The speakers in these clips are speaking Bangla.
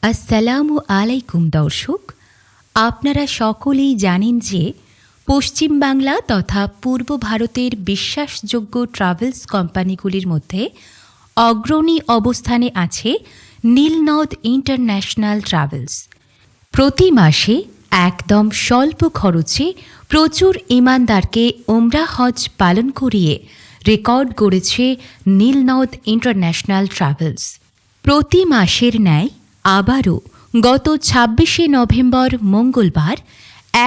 আসসালামু আলাইকুম দর্শক, আপনারা সকলেই জানেন যে পশ্চিম বাংলা তথা পূর্ব ভারতের বিশ্বাসযোগ্য ট্রাভেলস কোম্পানিগুলির মধ্যে অগ্রণী অবস্থানে আছে নীলনদ ইন্টারন্যাশনাল ট্রাভেলস। প্রতি মাসে একদম স্বল্প খরচে প্রচুর ইমানদারকে ওমরা হজ পালন করিয়ে রেকর্ড গড়েছে নীলনদ ইন্টারন্যাশনাল ট্রাভেলস। প্রতি মাসের ন্যায় আবারও গত ২৬শে নভেম্বর মঙ্গলবার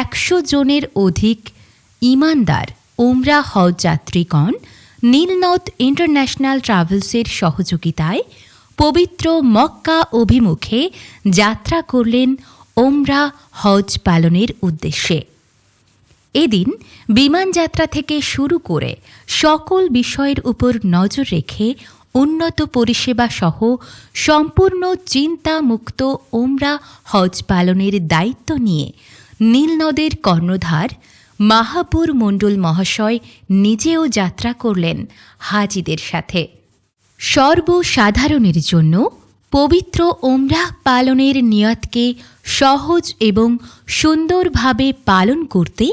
১০০ জনের অধিক ইমানদার ওমরা হজ যাত্রীগণ নীলনদ ইন্টারন্যাশনাল ট্রাভেলসের সহযোগিতায় পবিত্র মক্কা অভিমুখে যাত্রা করলেন ওমরা হজ পালনের উদ্দেশ্যে। এদিন বিমানযাত্রা থেকে শুরু করে সকল বিষয়ের উপর নজর রেখে উন্নত পরিষেবা সহ সম্পূর্ণ চিন্তামুক্ত ওমরা হজ পালনের দায়িত্ব নিয়ে নীলনদের কর্ণধার মাহাবুর মণ্ডল মহাশয় নিজেও যাত্রা করলেন হাজিদের সাথে। সর্বসাধারণের জন্য পবিত্র ওমরা পালনের নিয়তকে সহজ এবং সুন্দরভাবে পালন করতে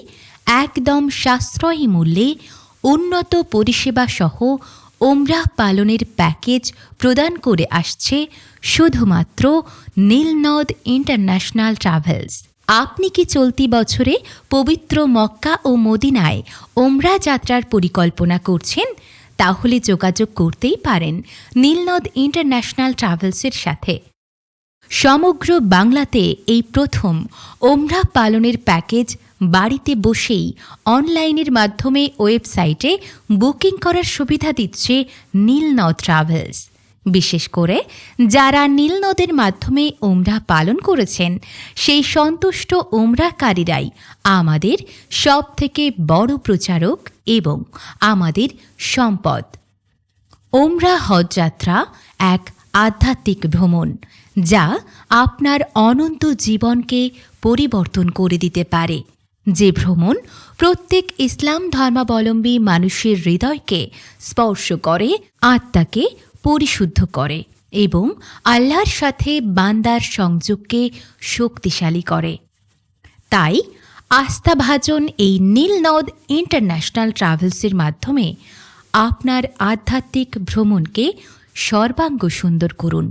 একদম সাশ্রয়ী মূল্যে উন্নত পরিষেবা সহ ওমরা পালনের প্যাকেজ প্রদান করে আসছে শুধুমাত্র নীলনদ ইন্টারন্যাশনাল ট্রাভেলস। আপনি কি চলতি বছরে পবিত্র মক্কা ও মদিনায় ওমরা যাত্রার পরিকল্পনা করছেন? তাহলে যোগাযোগ করতেই পারেন নীলনদ ইন্টারন্যাশনাল ট্রাভেলসের সাথে। সমগ্র বাংলাতে এই প্রথম ওমরা পালনের প্যাকেজ বাড়িতে বসেই অনলাইনের মাধ্যমে ওয়েবসাইটে বুকিং করার সুবিধা দিচ্ছে নীলনদ ট্রাভেলস। বিশেষ করে যারা নীলনদের মাধ্যমে ওমরা পালন করেছেন সেই সন্তুষ্ট ওমরাকারীরাই আমাদের সবথেকে বড় প্রচারক এবং আমাদের সম্পদ। ওমরা হজ যাত্রা এক আধ্যাত্মিক ভ্রমণ, যা আপনার অনন্ত জীবনকে পরিবর্তন করে দিতে পারে। যে ভ্রমণ প্রত্যেক ইসলাম ধর্মাবলম্বী মানুষের হৃদয়কে স্পর্শ করে, আত্মাকে পরিশুদ্ধ করে এবং আল্লাহর সাথে বান্দার সংযোগকে শক্তিশালী করে। তাই আস্থাভাজন এই নীলনদ ইন্টারন্যাশনাল ট্রাভেলসের মাধ্যমে আপনার আধ্যাত্মিক ভ্রমণকে সর্বাঙ্গ সুন্দর করুন।